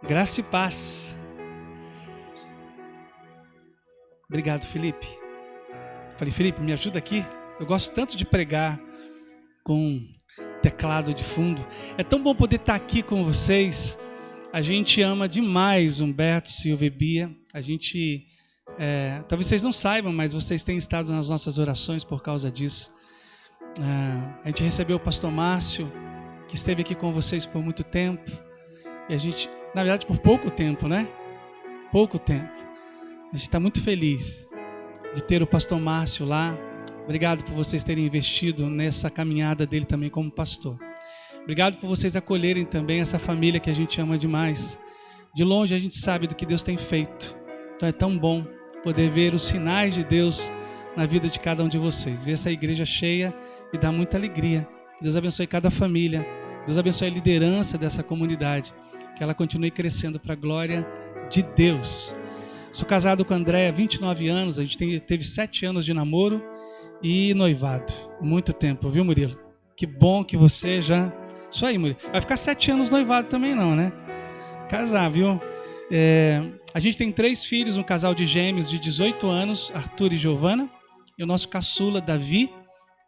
Graça e paz. Obrigado, Felipe. Falei, Felipe, me ajuda aqui. Eu gosto tanto de pregar com teclado de fundo. É tão bom poder estar aqui com vocês. A gente ama demais Humberto, Silvia e Bia. A gente, talvez vocês não saibam, mas vocês têm estado nas nossas orações por causa disso. A gente recebeu o pastor Márcio, que esteve aqui com vocês por muito tempo. E a gente, na verdade, por pouco tempo, né? Pouco tempo. A gente está muito feliz de ter o pastor Márcio lá. Obrigado por vocês terem investido nessa caminhada dele também como pastor. Obrigado por vocês acolherem também essa família que a gente ama demais. De longe a gente sabe do que Deus tem feito. Então é tão bom poder ver os sinais de Deus na vida de cada um de vocês. Ver essa igreja cheia me dá muita alegria. Deus abençoe cada família. Deus abençoe a liderança dessa comunidade. Que ela continue crescendo para a glória de Deus. Sou casado com a Andréia há 29 anos. A gente teve 7 anos de namoro e noivado. Muito tempo, viu, Murilo? Que bom que você já... Isso aí, Murilo. Vai ficar 7 anos noivado também não, né? Casar, viu? A gente tem 3 filhos, um casal de gêmeos de 18 anos, Arthur e Giovana. E o nosso caçula, Davi,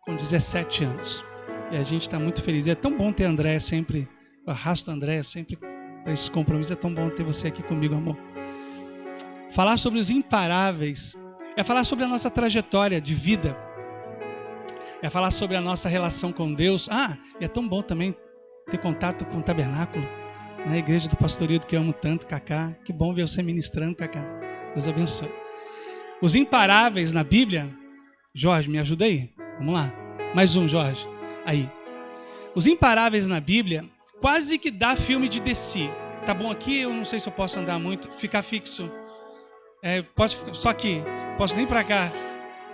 com 17 anos. E a gente está muito feliz. E é tão bom ter a Andréia sempre... Eu arrasto a Andréia sempre... para esse compromisso. É tão bom ter você aqui comigo, amor. Falar sobre os imparáveis é falar sobre a nossa trajetória de vida, é falar sobre a nossa relação com Deus. E é tão bom também ter contato com o tabernáculo, na igreja do pastoreio que eu amo tanto, Cacá. Que bom ver você ministrando, Cacá. Deus abençoe. Os imparáveis na Bíblia, Jorge, me ajuda aí, vamos lá, mais um, Jorge, aí. Os imparáveis na Bíblia quase que dá filme de DC. Tá bom aqui? Eu não sei se eu posso andar muito, ficar fixo. Posso só aqui. Posso nem pra cá.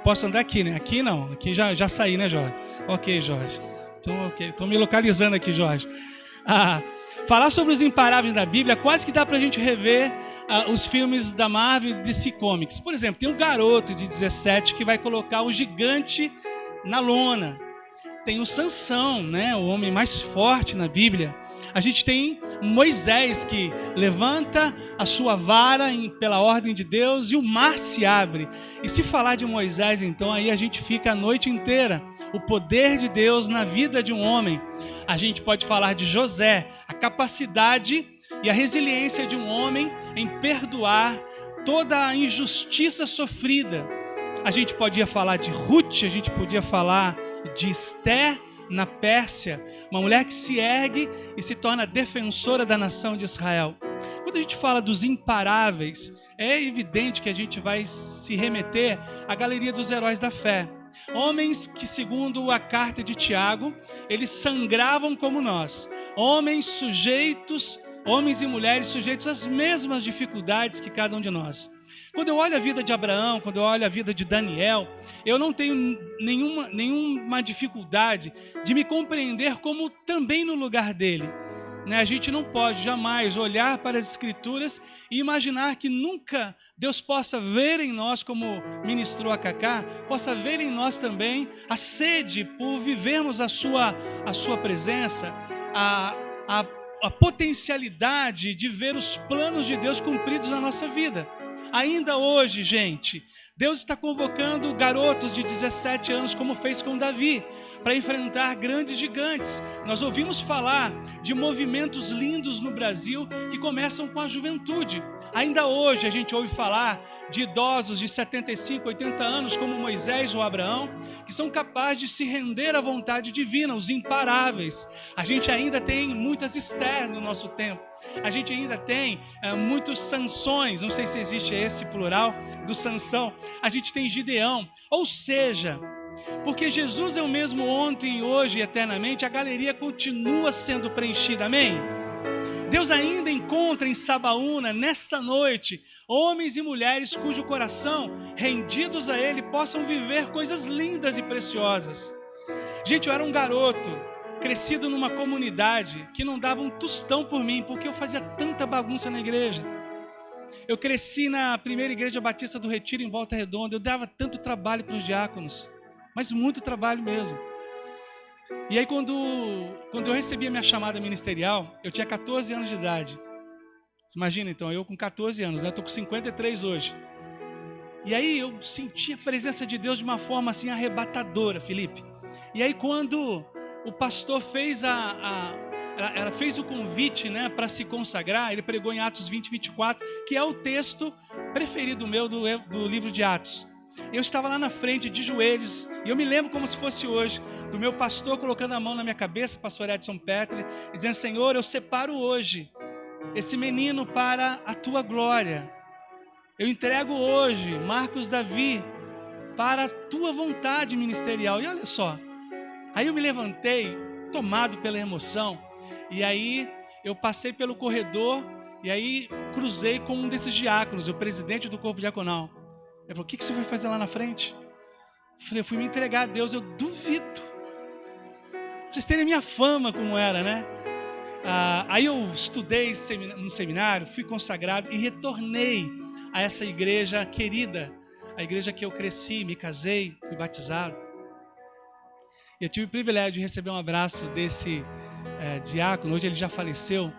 Posso andar aqui, né? Aqui não. Aqui já saí, né, Jorge? Ok, Jorge. Tô me localizando aqui, Jorge. Falar sobre os imparáveis da Bíblia quase que dá pra gente rever os filmes da Marvel e DC Comics. Por exemplo, tem um garoto de 17 que vai colocar um gigante na lona. Tem o Sansão, né? O homem mais forte na Bíblia. A gente tem Moisés que levanta a sua vara pela ordem de Deus e o mar se abre. E se falar de Moisés, então, aí a gente fica a noite inteira. O poder de Deus na vida de um homem. A gente pode falar de José, a capacidade e a resiliência de um homem em perdoar toda a injustiça sofrida. A gente podia falar de Ruth, a gente podia falar de Esther na Pérsia, uma mulher que se ergue e se torna defensora da nação de Israel. Quando a gente fala dos imparáveis, é evidente que a gente vai se remeter à galeria dos heróis da fé. Homens que, segundo a carta de Tiago, eles sangravam como nós. Homens e mulheres sujeitos às mesmas dificuldades que cada um de nós. Quando eu olho a vida de Abraão, quando eu olho a vida de Daniel, eu não tenho nenhuma dificuldade de me compreender como também no lugar dele. A gente não pode jamais olhar para as Escrituras e imaginar que nunca Deus possa ver em nós, como ministrou a Cacá, possa ver em nós também a sede por vivermos a sua presença, a potencialidade de ver os planos de Deus cumpridos na nossa vida. Ainda hoje, gente, Deus está convocando garotos de 17 anos, como fez com Davi, para enfrentar grandes gigantes. Nós ouvimos falar de movimentos lindos no Brasil que começam com a juventude. Ainda hoje a gente ouve falar de idosos de 75, 80 anos, como Moisés ou Abraão, que são capazes de se render à vontade divina, os imparáveis. A gente ainda tem muitas Esther no nosso tempo. A gente ainda tem muitos Sansões, não sei se existe esse plural do Sansão. A gente tem Gideão, ou seja, porque Jesus é o mesmo ontem, hoje e eternamente, a galeria continua sendo preenchida, amém? Deus ainda encontra em Sabaúna, nesta noite, homens e mulheres cujo coração, rendidos a Ele, possam viver coisas lindas e preciosas. Gente, eu era um garoto, crescido numa comunidade que não dava um tostão por mim, porque eu fazia tanta bagunça na igreja. Eu cresci na primeira igreja batista do Retiro, em Volta Redonda. Eu dava tanto trabalho para os diáconos, mas muito trabalho mesmo. E aí quando eu recebi a minha chamada ministerial, eu tinha 14 anos de idade. Imagina então, eu com 14 anos, né? Estou com 53 hoje. E aí eu senti a presença de Deus de uma forma assim arrebatadora, Felipe. E aí quando o pastor fez ela fez o convite, né, para se consagrar, ele pregou em Atos 20, 24, que é o texto preferido meu do livro de Atos. Eu estava lá na frente, de joelhos, e eu me lembro como se fosse hoje, do meu pastor colocando a mão na minha cabeça, pastor Edson Petri, e dizendo: Senhor, eu separo hoje esse menino para a tua glória. Eu entrego hoje Marcos Davi para a tua vontade ministerial. E olha só, aí eu me levantei, tomado pela emoção, e aí eu passei pelo corredor, e aí cruzei com um desses diáconos, o presidente do corpo diaconal. Ele falou: o que você vai fazer lá na frente? Eu falei: eu fui me entregar a Deus. Eu duvido. Pra vocês terem a minha fama como era, né? Aí eu estudei no seminário, fui consagrado e retornei a essa igreja querida, a igreja que eu cresci, me casei, fui batizado. E eu tive o privilégio de receber um abraço desse diácono. Hoje ele já faleceu,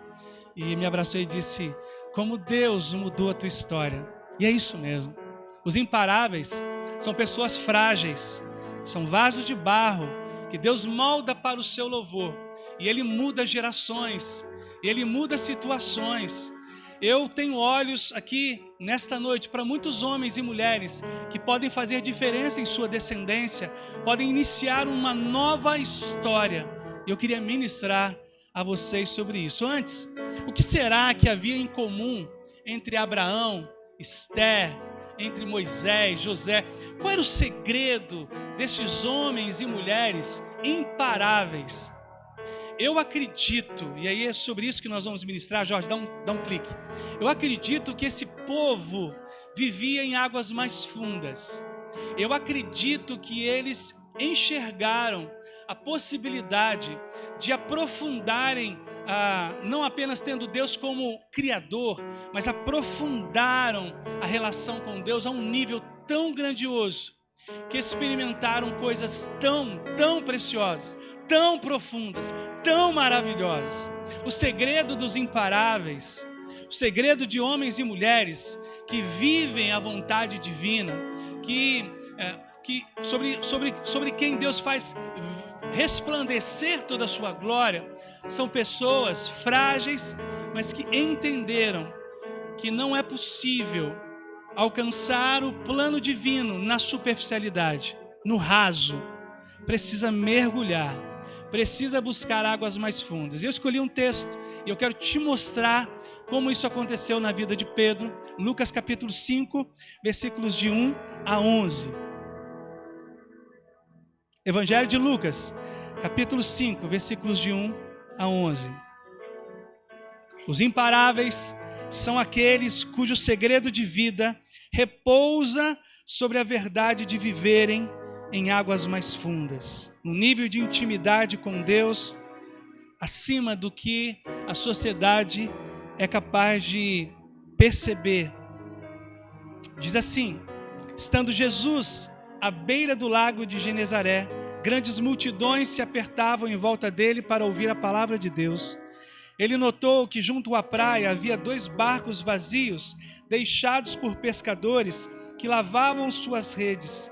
e me abraçou e disse: como Deus mudou a tua história. E é isso mesmo. Os imparáveis são pessoas frágeis, são vasos de barro que Deus molda para o seu louvor, e Ele muda gerações, e Ele muda situações. Eu tenho olhos aqui nesta noite para muitos homens e mulheres que podem fazer diferença em sua descendência, podem iniciar uma nova história. Eu queria ministrar a vocês sobre isso. Antes, o que será que havia em comum entre Abraão, Esther, entre Moisés, José? Qual era o segredo destes homens e mulheres imparáveis? Eu acredito, e aí é sobre isso que nós vamos ministrar. Jorge, dá um clique. Eu acredito que esse povo vivia em águas mais fundas. Eu acredito que eles enxergaram a possibilidade de aprofundarem, não apenas tendo Deus como Criador, mas aprofundaram a relação com Deus a um nível tão grandioso, que experimentaram coisas tão preciosas, tão profundas, tão maravilhosas. O segredo dos imparáveis, o segredo de homens e mulheres que vivem a vontade divina, sobre quem Deus faz resplandecer toda a sua glória, são pessoas frágeis, mas que entenderam que não é possível alcançar o plano divino na superficialidade, no raso. Precisa mergulhar, precisa buscar águas mais fundas. Eu escolhi um texto e eu quero te mostrar como isso aconteceu na vida de Pedro. Lucas capítulo 5, versículos de 1 a 11. Evangelho de Lucas, capítulo 5, versículos de 1 a 11. Os imparáveis são aqueles cujo segredo de vida repousa sobre a verdade de viverem em águas mais fundas, no nível de intimidade com Deus, acima do que a sociedade é capaz de perceber. Diz assim: estando Jesus à beira do lago de Genezaré, grandes multidões se apertavam em volta dele para ouvir a palavra de Deus. Ele notou que junto à praia havia 2 barcos vazios, deixados por pescadores que lavavam suas redes.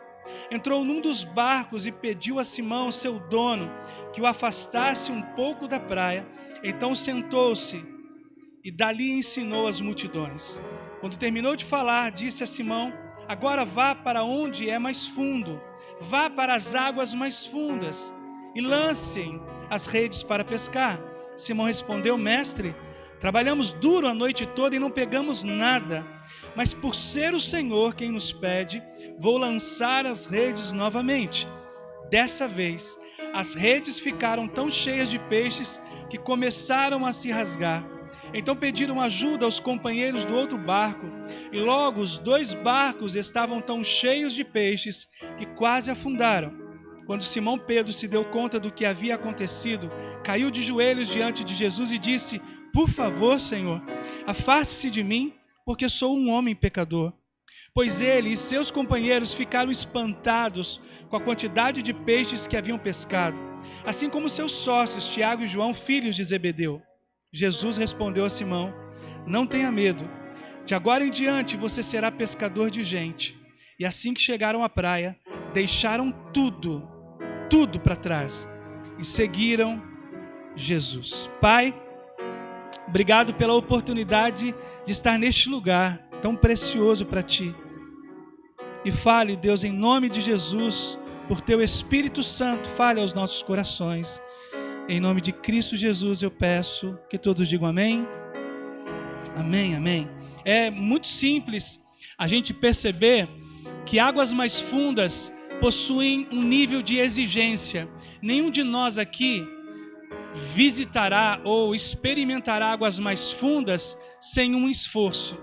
Entrou num dos barcos e pediu a Simão, seu dono, que o afastasse um pouco da praia. Então sentou-se e dali ensinou as multidões. Quando terminou de falar, disse a Simão: agora vá para onde é mais fundo, vá para as águas mais fundas e lancem as redes para pescar. Simão respondeu: mestre, trabalhamos duro a noite toda e não pegamos nada, mas por ser o Senhor quem nos pede, vou lançar as redes novamente. Dessa vez, as redes ficaram tão cheias de peixes que começaram a se rasgar. Então pediram ajuda aos companheiros do outro barco, e logo os 2 barcos estavam tão cheios de peixes que quase afundaram. Quando Simão Pedro se deu conta do que havia acontecido, caiu de joelhos diante de Jesus e disse: por favor, Senhor, afaste-se de mim, porque sou um homem pecador. Pois ele e seus companheiros ficaram espantados com a quantidade de peixes que haviam pescado, assim como seus sócios, Tiago e João, filhos de Zebedeu. Jesus respondeu a Simão: não tenha medo. De agora em diante você será pescador de gente. E assim que chegaram à praia, deixaram tudo para trás e seguiram Jesus. Pai, obrigado pela oportunidade de estar neste lugar tão precioso para Ti. E fale, Deus, em nome de Jesus, por Teu Espírito Santo, fale aos nossos corações. Em nome de Cristo Jesus eu peço que todos digam amém. Amém, amém. É muito simples a gente perceber que águas mais fundas possuem um nível de exigência. Nenhum de nós aqui visitará ou experimentará águas mais fundas sem um esforço.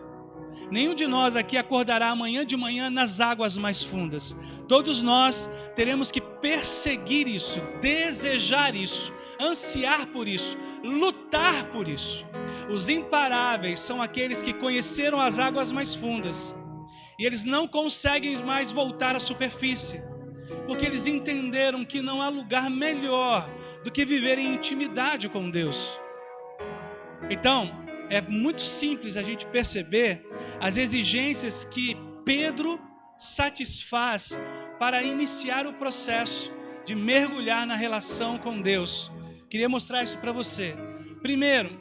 Nenhum de nós aqui acordará amanhã de manhã nas águas mais fundas. Todos nós teremos que perseguir isso, desejar isso, ansiar por isso, lutar por isso. Os imparáveis são aqueles que conheceram as águas mais fundas e eles não conseguem mais voltar à superfície, porque eles entenderam que não há lugar melhor do que viver em intimidade com Deus. Então, é muito simples a gente perceber as exigências que Pedro satisfaz para iniciar o processo de mergulhar na relação com Deus. Queria mostrar isso para você. Primeiro,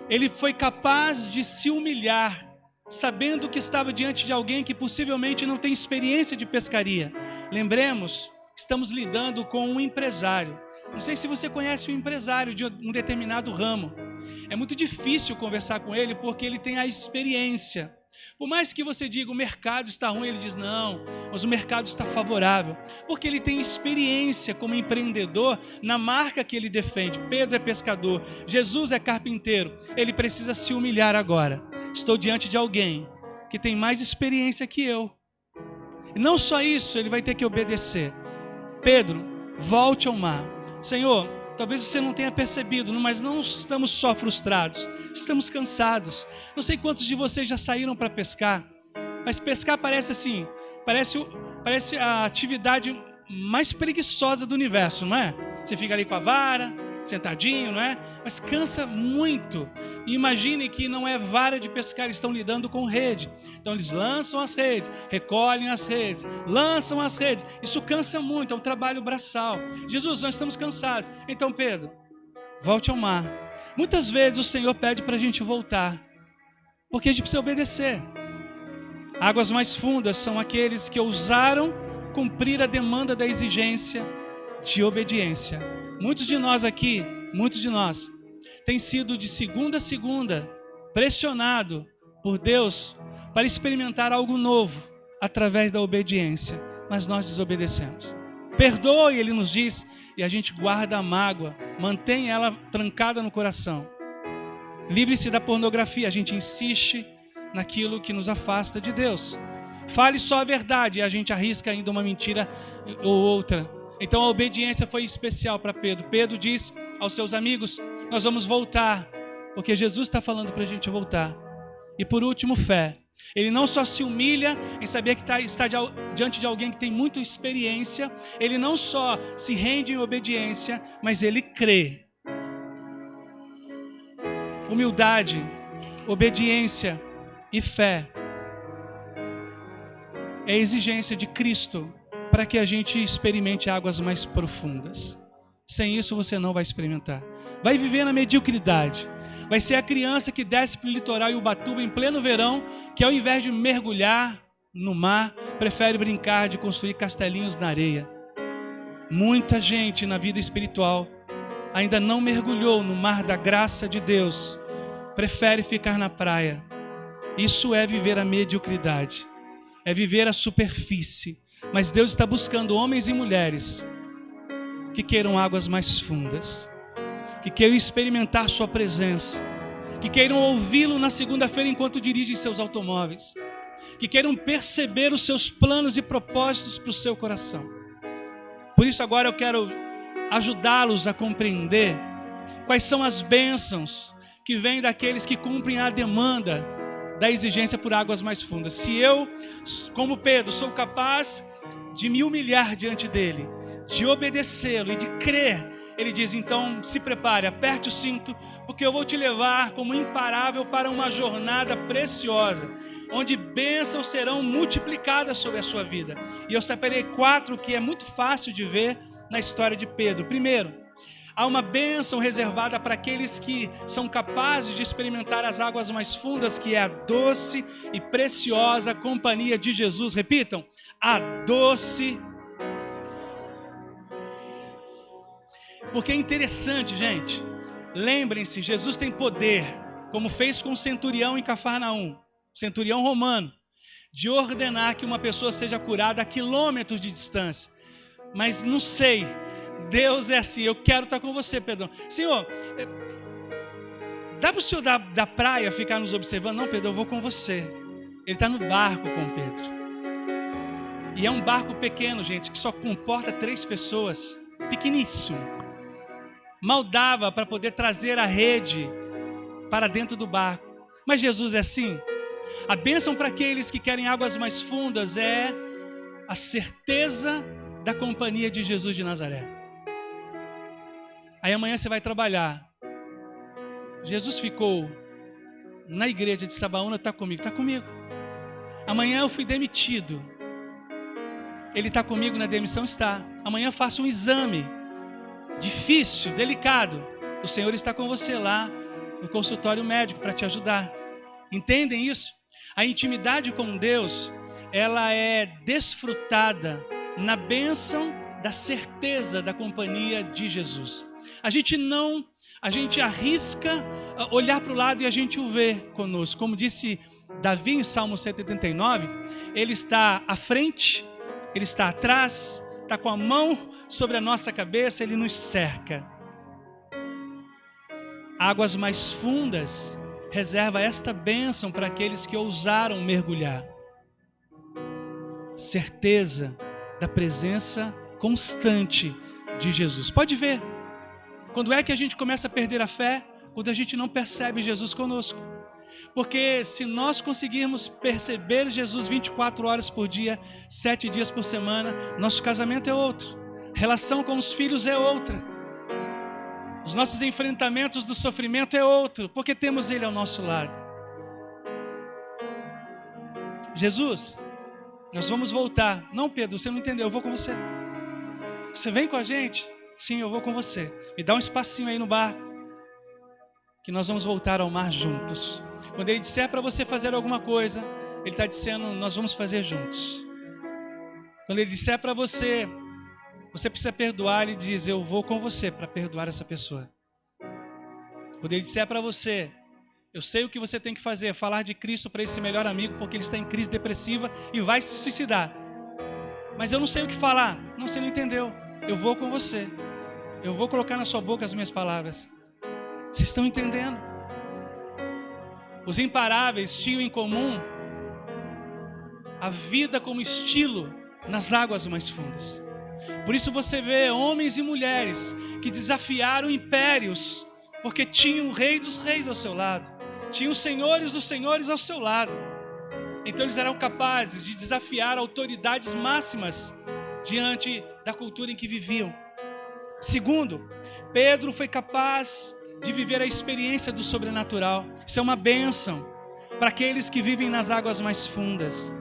ele foi capaz de se humilhar, sabendo que estava diante de alguém que possivelmente não tem experiência de pescaria. Lembremos, estamos lidando com um empresário. Não sei se você conhece um empresário de um determinado ramo. É muito difícil conversar com ele porque ele tem a experiência. Por mais que você diga o mercado está ruim, ele diz não, mas o mercado está favorável. Porque ele tem experiência como empreendedor na marca que ele defende. Pedro é pescador, Jesus é carpinteiro. Ele precisa se humilhar agora. Estou diante de alguém que tem mais experiência que eu. E não só isso, ele vai ter que obedecer. Pedro, volte ao mar. Senhor, talvez você não tenha percebido, mas não estamos só frustrados, estamos cansados. Não sei quantos de vocês já saíram para pescar, mas pescar parece assim, parece a atividade mais preguiçosa do universo, não é? Você fica ali com a vara, sentadinho, não é? Mas cansa muito. E imagine que não é vara de pescar, eles estão lidando com rede. Então eles lançam as redes, recolhem as redes, lançam as redes. Isso cansa muito, é um trabalho braçal. Jesus, nós estamos cansados. Então Pedro, volte ao mar. Muitas vezes o Senhor pede para a gente voltar, porque a gente precisa obedecer. Águas mais fundas são aqueles que ousaram cumprir a demanda da exigência de obediência. Muitos de nós aqui, tem sido de segunda a segunda pressionado por Deus para experimentar algo novo através da obediência, mas nós desobedecemos. Perdoe, ele nos diz, e a gente guarda a mágoa, mantém ela trancada no coração. Livre-se da pornografia, a gente insiste naquilo que nos afasta de Deus. Fale só a verdade e a gente arrisca ainda uma mentira ou outra. Então a obediência foi especial para Pedro. Pedro diz aos seus amigos, nós vamos voltar, porque Jesus está falando para a gente voltar. E por último, fé. Ele não só se humilha em saber que está diante de alguém que tem muita experiência, ele não só se rende em obediência, mas ele crê. Humildade, obediência e fé é a exigência de Cristo para que a gente experimente águas mais profundas. Sem isso você não vai experimentar. Vai viver na mediocridade. Vai ser a criança que desce para o litoral e Ubatuba em pleno verão, que ao invés de mergulhar no mar, prefere brincar de construir castelinhos na areia. Muita gente na vida espiritual ainda não mergulhou no mar da graça de Deus, prefere ficar na praia. Isso é viver a mediocridade, é viver a superfície. Mas Deus está buscando homens e mulheres que queiram águas mais fundas, que queiram experimentar sua presença, que queiram ouvi-lo na segunda-feira enquanto dirigem seus automóveis, que queiram perceber os seus planos e propósitos para o seu coração. Por isso agora eu quero ajudá-los a compreender quais são as bênçãos que vêm daqueles que cumprem a demanda da exigência por águas mais fundas. Se eu, como Pedro, sou capaz de me humilhar diante dele, de obedecê-lo e de crer ele diz, então se prepare, aperte o cinto, porque eu vou te levar como imparável para uma jornada preciosa, onde bênçãos serão multiplicadas sobre a sua vida. E eu separei 4 que é muito fácil de ver na história de Pedro. Primeiro, há uma bênção reservada para aqueles que são capazes de experimentar as águas mais fundas, que é a doce e preciosa companhia de Jesus. Repitam, a doce. Porque é interessante, gente. Lembrem-se, Jesus tem poder, como fez com o centurião em Cafarnaum, centurião romano, de ordenar que uma pessoa seja curada a quilômetros de distância. Mas não sei, Deus é assim, eu quero estar com você, Pedro. Senhor, dá para o senhor da praia ficar nos observando? Não, Pedro, eu vou com você. Ele está no barco com Pedro. E é um barco pequeno, gente, que só comporta 3 pessoas. Pequeníssimo. Mal dava para poder trazer a rede para dentro do barco. Mas Jesus é assim. A bênção para aqueles que querem águas mais fundas é a certeza da companhia de Jesus de Nazaré. Aí amanhã você vai trabalhar. Jesus ficou na igreja de Sabaúna, está comigo. Está comigo. Amanhã eu fui demitido. Ele está comigo na demissão? Está. Amanhã eu faço um exame difícil, delicado. O Senhor está com você lá no consultório médico para te ajudar. Entendem isso? A intimidade com Deus, ela é desfrutada na bênção da certeza da companhia de Jesus. A gente arrisca olhar para o lado e a gente o vê conosco. Como disse Davi em Salmo 139, ele está à frente, ele está atrás, está com a mão sobre a nossa cabeça, ele nos cerca. Águas mais fundas reserva esta bênção para aqueles que ousaram mergulhar. Certeza da presença constante de Jesus. Pode ver, quando é que a gente começa a perder a fé? Quando a gente não percebe Jesus conosco. Porque se nós conseguirmos perceber Jesus 24 horas por dia, 7 dias por semana, nosso casamento é outro. Relação com os filhos é outra. Os nossos enfrentamentos do sofrimento é outro, porque temos Ele ao nosso lado. Jesus, nós vamos voltar. Não, Pedro, você não entendeu, eu vou com você. Você vem com a gente? Sim, eu vou com você. Me dá um espacinho aí no barco, que nós vamos voltar ao mar juntos. Quando Ele disser para você fazer alguma coisa, Ele está dizendo, nós vamos fazer juntos. Quando Ele disser para você, você precisa perdoar, Ele diz, eu vou com você para perdoar essa pessoa. Quando Ele disser para você, eu sei o que você tem que fazer, falar de Cristo para esse melhor amigo, porque ele está em crise depressiva e vai se suicidar. Mas eu não sei o que falar. Não, você não entendeu. Eu vou com você. Eu vou colocar na sua boca as minhas palavras. Vocês estão entendendo? Os imparáveis tinham em comum a vida como estilo nas águas mais fundas. Por isso você vê homens e mulheres que desafiaram impérios, porque tinham o Rei dos Reis ao seu lado, tinham os senhores dos senhores ao seu lado. Então eles eram capazes de desafiar autoridades máximas diante da cultura em que viviam. Segundo, Pedro foi capaz de viver a experiência do sobrenatural. Isso é uma bênção para aqueles que vivem nas águas mais fundas.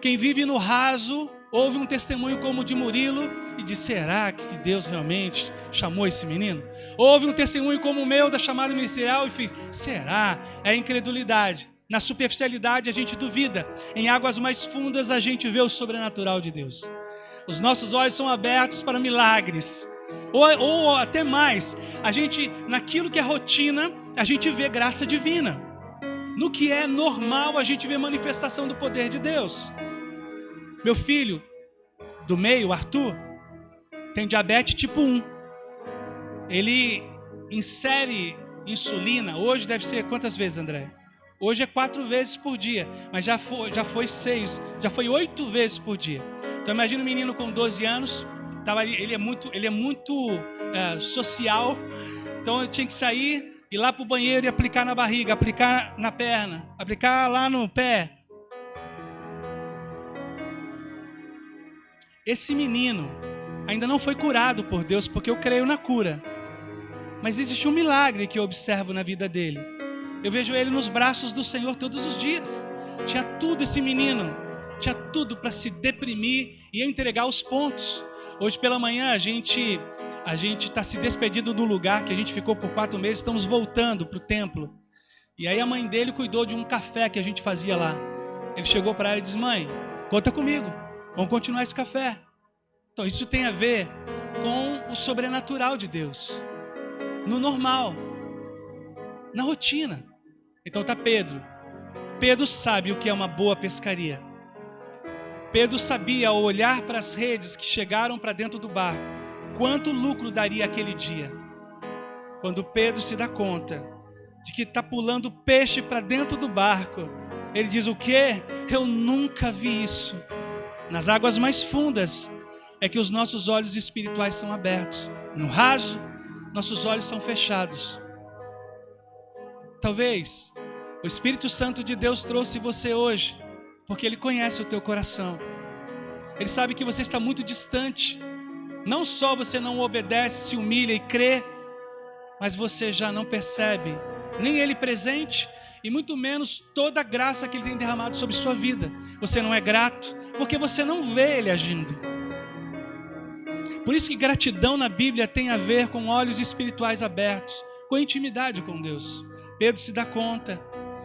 Quem vive no raso ouve um testemunho como o de Murilo e diz, será que Deus realmente chamou esse menino? Ouve um testemunho como o meu da chamada ministerial e fez, será? É incredulidade. Na superficialidade a gente duvida. Em águas mais fundas a gente vê o sobrenatural de Deus. Os nossos olhos são abertos para milagres. Ou até mais, a gente, naquilo que é rotina, a gente vê graça divina. No que é normal, a gente vê manifestação do poder de Deus. Meu filho do meio, Arthur, tem diabetes tipo 1. Ele insere insulina, hoje deve ser quantas vezes, André? Hoje é 4 vezes por dia, mas já foi 6, já foi 8 vezes por dia. Então imagina um menino com 12 anos, ele é muito social, então eu tinha que sair, ir lá para o banheiro e aplicar na barriga, aplicar na perna, aplicar lá no pé. Esse menino, ainda não foi curado por Deus, porque eu creio na cura. Mas existe um milagre que eu observo na vida dele. Eu vejo ele nos braços do Senhor todos os dias. Tinha tudo esse menino, tinha tudo para se deprimir e entregar os pontos. Hoje pela manhã a gente está se despedindo do lugar que a gente ficou por 4 meses, estamos voltando para o templo. E aí a mãe dele cuidou de um café que a gente fazia lá. Ele chegou para ela e disse: mãe, conta comigo, vamos continuar esse café. Então isso tem a ver com o sobrenatural de Deus, no normal, na rotina. Então tá Pedro. Pedro sabe o que é uma boa pescaria. Pedro sabia, ao olhar para as redes que chegaram para dentro do barco, quanto lucro daria aquele dia. Quando Pedro se dá conta de que está pulando peixe para dentro do barco, ele diz: o quê? Eu nunca vi isso. Nas águas mais fundas é que os nossos olhos espirituais são abertos. No raso, nossos olhos são fechados. Talvez o Espírito Santo de Deus trouxe você hoje porque Ele conhece o teu coração. Ele sabe que você está muito distante. Não só você não obedece, se humilha e crê, mas você já não percebe nem Ele presente e muito menos toda a graça que Ele tem derramado sobre sua vida. Você não é grato porque você não vê Ele agindo. Por isso que gratidão na Bíblia tem a ver com olhos espirituais abertos, com intimidade com Deus. Pedro se dá conta.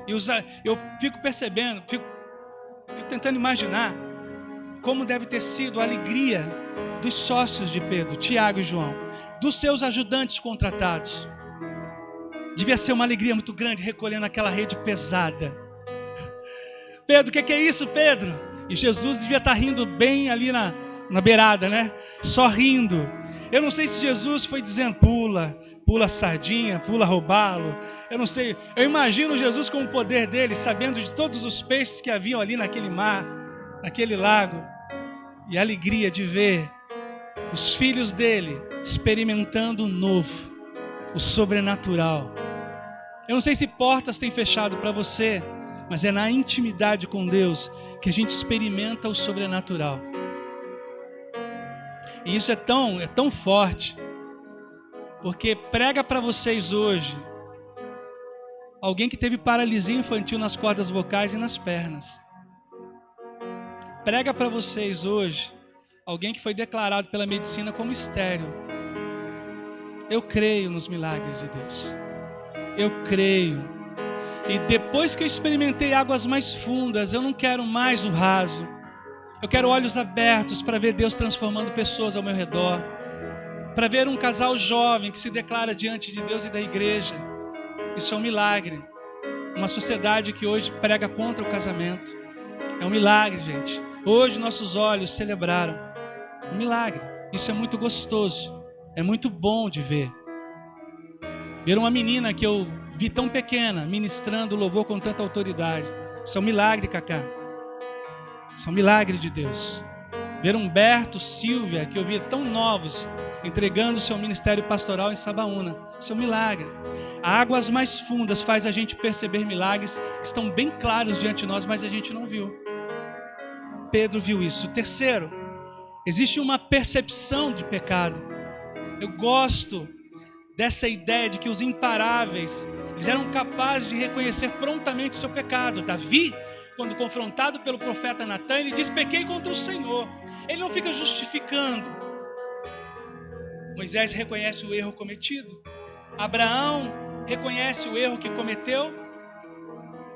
Eu fico percebendo, fico tentando imaginar como deve ter sido a alegria dos sócios de Pedro, Tiago e João, dos seus ajudantes contratados. Devia ser uma alegria muito grande recolhendo aquela rede pesada. Pedro, o que é isso, Pedro? E Jesus devia estar rindo bem ali na beirada, né? Só rindo. Eu não sei se Jesus foi dizendo: pula sardinha, pula robalo. Eu não sei. Eu imagino Jesus com o poder dele, sabendo de todos os peixes que haviam ali naquele mar, naquele lago. E a alegria de ver os filhos dele experimentando o novo, o sobrenatural. Eu não sei se portas têm fechado para você, mas é na intimidade com Deus que a gente experimenta o sobrenatural. E isso é tão forte, porque prega para vocês hoje alguém que teve paralisia infantil nas cordas vocais e nas pernas. Prega para vocês hoje alguém que foi declarado pela medicina como estéril. Eu creio nos milagres de Deus. Eu creio. E depois que eu experimentei águas mais fundas, eu não quero mais o raso. Eu quero olhos abertos para ver Deus transformando pessoas ao meu redor. Para ver um casal jovem que se declara diante de Deus e da igreja. Isso é um milagre. Uma sociedade que hoje prega contra o casamento. É um milagre, gente. Hoje nossos olhos celebraram. Um milagre. Isso é muito gostoso. É muito bom de ver. Ver uma menina que eu vi tão pequena, ministrando louvor com tanta autoridade. Isso é um milagre, Cacá. Isso é um milagre de Deus. Ver Humberto, Silvia, que eu via tão novos, entregando o seu ministério pastoral em Sabaúna. Isso é um milagre. Águas mais fundas faz a gente perceber milagres que estão bem claros diante de nós, mas a gente não viu. Pedro viu isso. Terceiro, existe uma percepção de pecado. Eu gosto dessa ideia de que os imparáveis, eles eram capazes de reconhecer prontamente o seu pecado. Davi, quando confrontado pelo profeta Natan, ele diz: pequei contra o Senhor. Ele não fica justificando. Moisés reconhece o erro cometido. Abraão reconhece o erro que cometeu,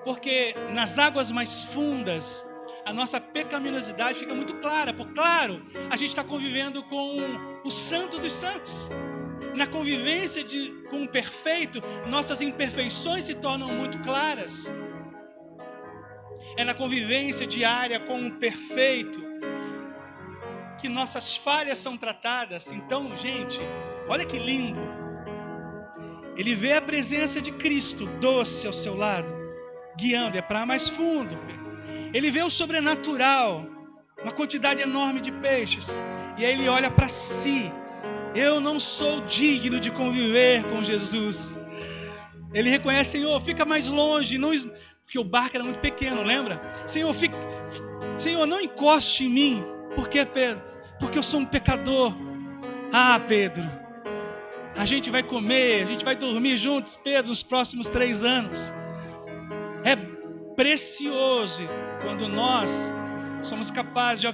porque nas águas mais fundas a nossa pecaminosidade fica muito clara. Por claro, a gente está convivendo com o santo dos santos. Na convivência com o perfeito, nossas imperfeições se tornam muito claras. É na convivência diária com o perfeito que nossas falhas são tratadas. Então, gente, olha que lindo. Ele vê a presença de Cristo doce ao seu lado, guiando. É para mais fundo. Ele vê o sobrenatural, uma quantidade enorme de peixes. E aí ele olha para si. Eu não sou digno de conviver com Jesus. Ele reconhece: Senhor, fica mais longe, não, porque o barco era muito pequeno, lembra? Senhor, não encoste em mim. Por quê, Pedro? Porque eu sou um pecador. Ah, Pedro, a gente vai comer, a gente vai dormir juntos, Pedro, nos próximos 3 anos. É precioso quando nós somos capazes de,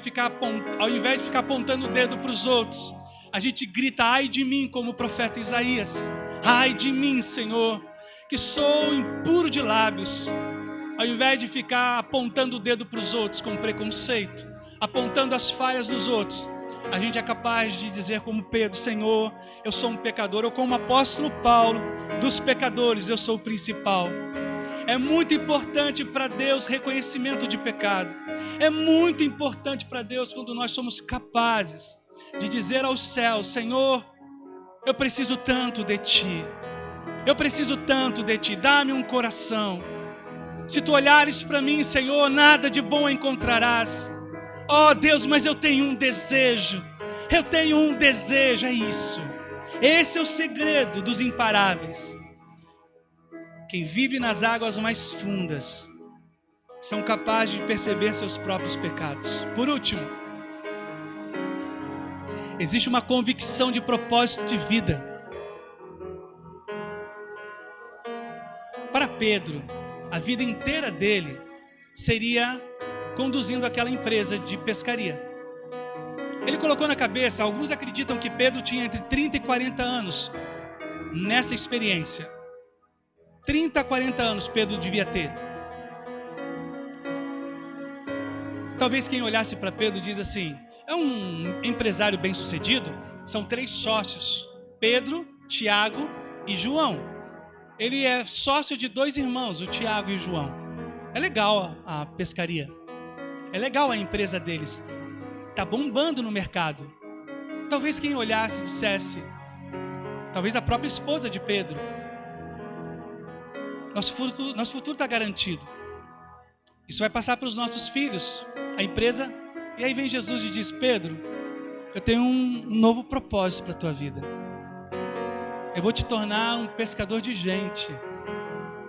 ao invés de ficar apontando o dedo para os outros, a gente grita, ai de mim, como o profeta Isaías. Ai de mim, Senhor, que sou impuro de lábios. Ao invés de ficar apontando o dedo para os outros com preconceito, apontando as falhas dos outros, a gente é capaz de dizer como Pedro, Senhor, eu sou um pecador, ou como o apóstolo Paulo, dos pecadores eu sou o principal. É muito importante para Deus reconhecimento de pecado. É muito importante para Deus quando nós somos capazes de dizer ao céu, Senhor, eu preciso tanto de Ti. Eu preciso tanto de Ti, dá-me um coração. Se Tu olhares para mim, Senhor, nada de bom encontrarás. Oh Deus, mas eu tenho um desejo. Eu tenho um desejo, é isso. Esse é o segredo dos imparáveis. Quem vive nas águas mais fundas são capazes de perceber seus próprios pecados. Por último, existe uma convicção de propósito de vida. Para Pedro, a vida inteira dele seria conduzindo aquela empresa de pescaria. Ele colocou na cabeça, alguns acreditam que Pedro tinha entre 30 e 40 anos nessa experiência. 30 a 40 anos Pedro devia ter. Talvez quem olhasse para Pedro diz assim, é um empresário bem sucedido, são 3 sócios, Pedro, Tiago e João. Ele é sócio de 2 irmãos, o Tiago e o João. É legal a pescaria, é legal a empresa deles, está bombando no mercado. Talvez quem olhasse dissesse, talvez a própria esposa de Pedro, nosso futuro está garantido. Isso vai passar para os nossos filhos, a empresa. E aí vem Jesus e diz, Pedro, eu tenho um novo propósito para a tua vida. Eu vou te tornar um pescador de gente.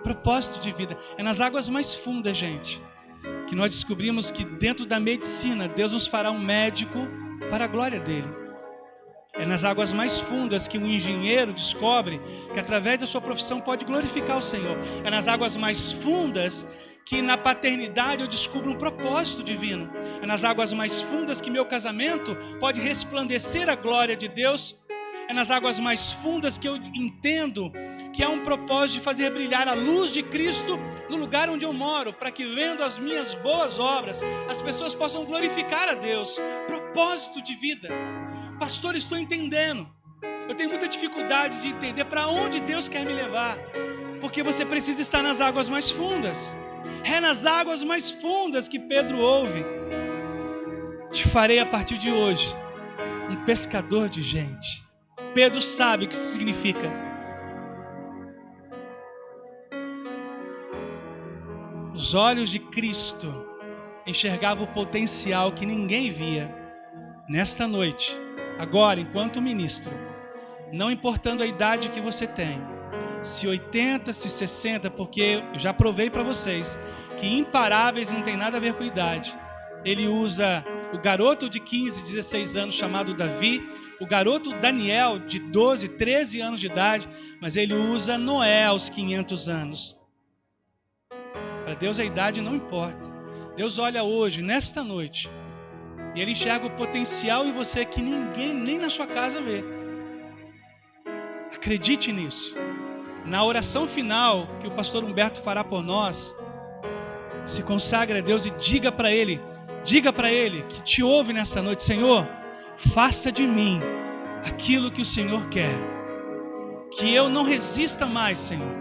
Propósito de vida. É nas águas mais fundas, gente, que nós descobrimos que dentro da medicina, Deus nos fará um médico para a glória dele. É nas águas mais fundas que um engenheiro descobre que através da sua profissão pode glorificar o Senhor. É nas águas mais fundas que na paternidade eu descubro um propósito divino. É nas águas mais fundas que meu casamento pode resplandecer a glória de Deus. É nas águas mais fundas que eu entendo que há um propósito de fazer brilhar a luz de Cristo no lugar onde eu moro, para que vendo as minhas boas obras, as pessoas possam glorificar a Deus. Propósito de vida. Pastor, estou entendendo. Eu tenho muita dificuldade de entender para onde Deus quer me levar, porque você precisa estar nas águas mais fundas. É nas águas mais fundas que Pedro ouve: te farei a partir de hoje um pescador de gente. Pedro sabe o que isso significa. Os olhos de Cristo enxergavam o potencial que ninguém via. Nesta noite, agora, enquanto ministro, não importando a idade que você tem, se 80, se 60, porque eu já provei para vocês que imparáveis não tem nada a ver com idade. Ele usa o garoto de 15, 16 anos chamado Davi, o garoto Daniel de 12, 13 anos de idade, mas ele usa Noé aos 500 anos. Para Deus a idade não importa. Deus olha hoje, nesta noite, e Ele enxerga o potencial em você que ninguém, nem na sua casa, vê. Acredite nisso. Na oração final que o pastor Humberto fará por nós, se consagre a Deus e diga para Ele que te ouve nessa noite: Senhor, faça de mim aquilo que o Senhor quer. Que eu não resista mais, Senhor.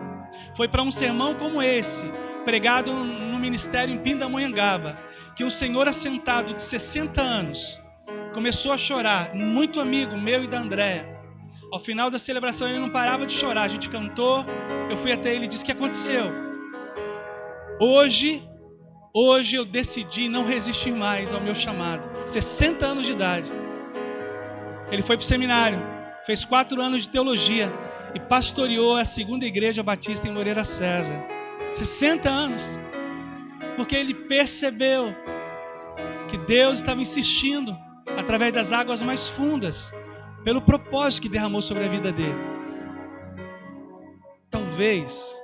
Foi para um sermão como esse, pregado no ministério em Pindamonhangaba, que um senhor assentado de 60 anos começou a chorar, muito amigo meu e da Andréa. Ao final da celebração ele não parava de chorar, a gente cantou, eu fui até ele e disse: o que aconteceu? Hoje eu decidi não resistir mais ao meu chamado. 60 anos de idade. Ele foi para o seminário, fez 4 anos de teologia e pastoreou a 2ª Igreja Batista em Moreira César. 60 anos. Porque ele percebeu que Deus estava insistindo, através das águas mais fundas, pelo propósito que derramou sobre a vida dele. Talvez,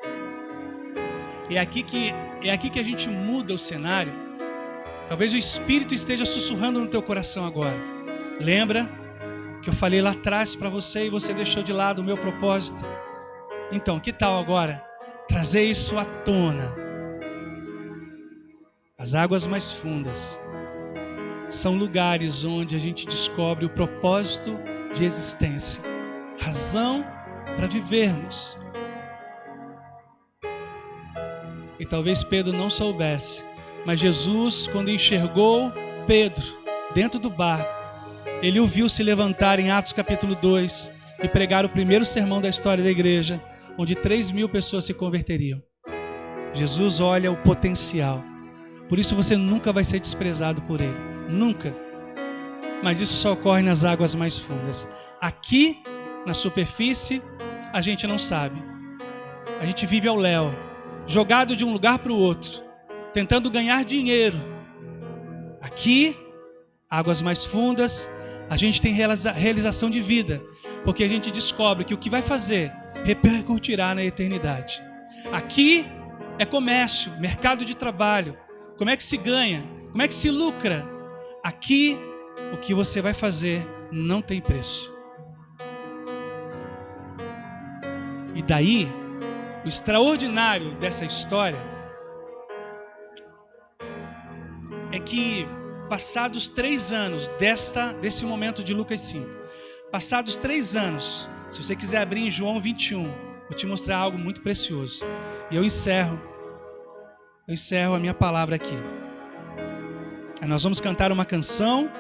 é aqui que a gente muda o cenário. Talvez o Espírito esteja sussurrando no teu coração agora. Lembra que eu falei lá atrás para você e você deixou de lado o meu propósito? Então, que tal agora trazer isso à tona? As águas mais fundas são lugares onde a gente descobre o propósito de existência, razão para vivermos. E talvez Pedro não soubesse, mas Jesus, quando enxergou Pedro dentro do barco, ele o viu se levantar em Atos capítulo 2 e pregar o primeiro sermão da história da igreja, onde 3.000 pessoas se converteriam. Jesus olha o potencial. Por isso você nunca vai ser desprezado por ele. Nunca. Mas isso só ocorre nas águas mais fundas. Aqui, na superfície, a gente não sabe. A gente vive ao léu, jogado de um lugar para o outro, tentando ganhar dinheiro. Aqui, águas mais fundas, a gente tem realização de vida, porque a gente descobre que o que vai fazer repercutirá na eternidade. Aqui é comércio, mercado de trabalho. Como é que se ganha? Como é que se lucra? Aqui, o que você vai fazer não tem preço. E daí, o extraordinário dessa história é que, passados 3 anos desse momento de Lucas 5, passados 3 anos, se você quiser abrir em João 21, vou te mostrar algo muito precioso. E eu encerro a minha palavra aqui. Aí nós vamos cantar uma canção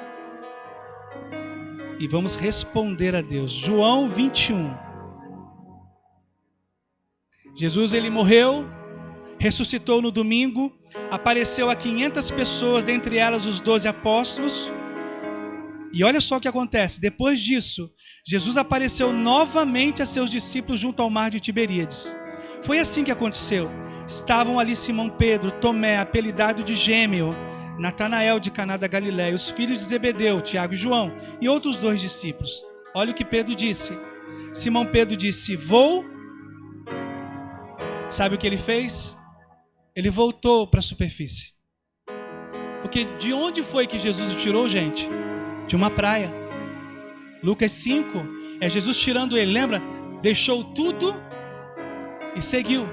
e vamos responder a Deus. João 21. Jesus, ele morreu, ressuscitou no domingo, apareceu a 500 pessoas, dentre elas os 12 apóstolos. E olha só o que acontece. Depois disso, Jesus apareceu novamente a seus discípulos junto ao mar de Tiberíades. Foi assim que aconteceu. Estavam ali Simão Pedro, Tomé, apelidado de Gêmeo, Natanael de Caná da Galileia, os filhos de Zebedeu, Tiago e João, e outros 2 discípulos. Olha o que Pedro disse. Simão Pedro disse: vou. Sabe o que ele fez? Ele voltou para a superfície. Porque de onde foi que Jesus o tirou, gente? De uma praia. Lucas 5 é Jesus tirando ele, lembra? Deixou tudo e seguiu.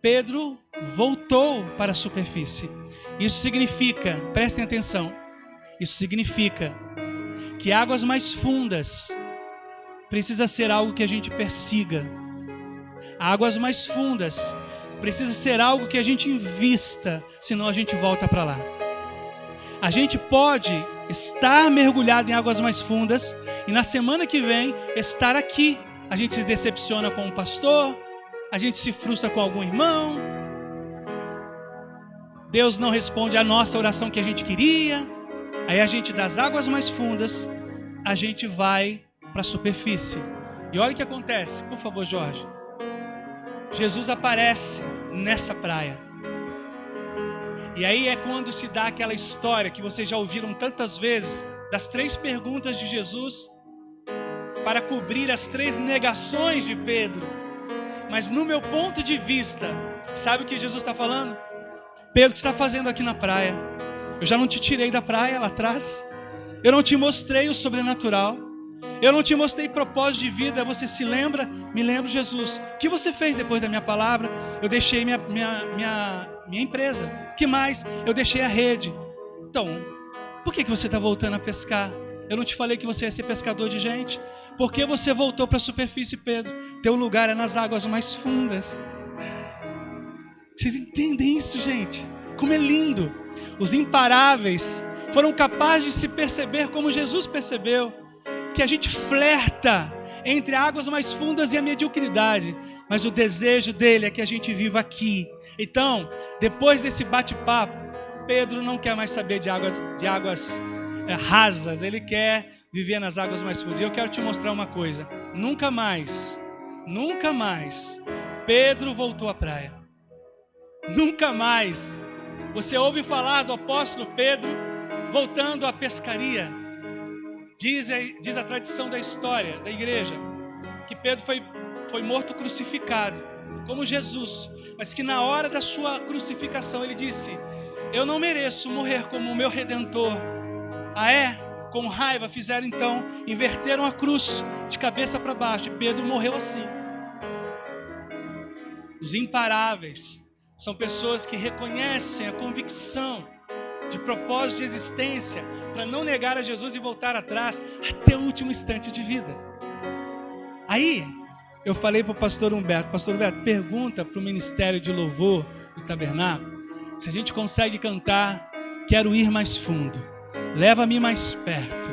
Pedro voltou para a superfície. Isso significa, prestem atenção, isso significa que águas mais fundas precisa ser algo que a gente persiga. Águas mais fundas precisa ser algo que a gente invista, senão a gente volta para lá. A gente pode estar mergulhado em águas mais fundas e na semana que vem estar aqui. A gente se decepciona com um pastor, a gente se frustra com algum irmão, Deus não responde a nossa oração que a gente queria. Aí a gente, das águas mais fundas, a gente vai para a superfície. E olha o que acontece, por favor, Jorge. Jesus aparece nessa praia. E aí é quando se dá aquela história que vocês já ouviram tantas vezes, das 3 perguntas de Jesus para cobrir as 3 negações de Pedro. Mas no meu ponto de vista, sabe o que Jesus está falando? Pedro, o que você está fazendo aqui na praia? Eu já não te tirei da praia lá atrás. Eu não te mostrei o sobrenatural. Eu não te mostrei propósito de vida. Você se lembra? Me lembro, Jesus. O que você fez depois da minha palavra? Eu deixei minha empresa. O que mais? Eu deixei a rede. Então, por que você está voltando a pescar? Eu não te falei que você ia ser pescador de gente? Por que você voltou para a superfície, Pedro? Teu lugar é nas águas mais fundas. Vocês entendem isso, gente? Como é lindo. Os imparáveis foram capazes de se perceber como Jesus percebeu, que a gente flerta entre águas mais fundas e a mediocridade, mas o desejo dele é que a gente viva aqui. Então, depois desse bate-papo, Pedro não quer mais saber de águas rasas, ele quer viver nas águas mais fundas. E eu quero te mostrar uma coisa: nunca mais Pedro voltou à praia. Nunca mais você ouve falar do apóstolo Pedro voltando à pescaria. Diz a tradição da história da igreja que Pedro foi morto crucificado, como Jesus, mas que na hora da sua crucificação ele disse: eu não mereço morrer como o meu Redentor. Com raiva fizeram então, inverteram a cruz de cabeça para baixo, e Pedro morreu assim. Os imparáveis são pessoas que reconhecem a convicção de propósito de existência para não negar a Jesus e voltar atrás até o último instante de vida. Aí eu falei para o pastor Humberto: pergunta para o Ministério de Louvor do Tabernáculo se a gente consegue cantar Quero Ir Mais Fundo, Leva-me Mais Perto.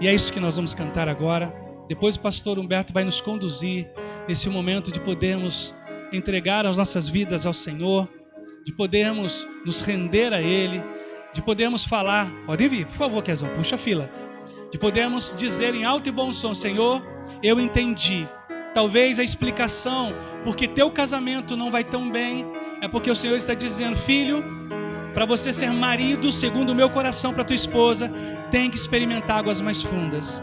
E é isso que nós vamos cantar agora. Depois o pastor Humberto vai nos conduzir nesse momento de podermos entregar as nossas vidas ao Senhor, de podermos nos render a Ele, de podermos falar, podem vir, por favor, Quezão, puxa a fila, de podermos dizer em alto e bom som: Senhor, eu entendi. Talvez a explicação porque teu casamento não vai tão bem é porque o Senhor está dizendo: filho, para você ser marido segundo o meu coração para tua esposa, tem que experimentar águas mais fundas.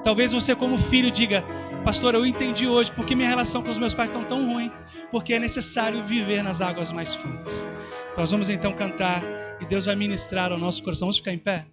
Talvez você como filho diga: pastor, eu entendi hoje porque minha relação com os meus pais está tão ruim, porque é necessário viver nas águas mais fundas. Nós vamos então cantar e Deus vai ministrar ao nosso coração. Vamos ficar em pé?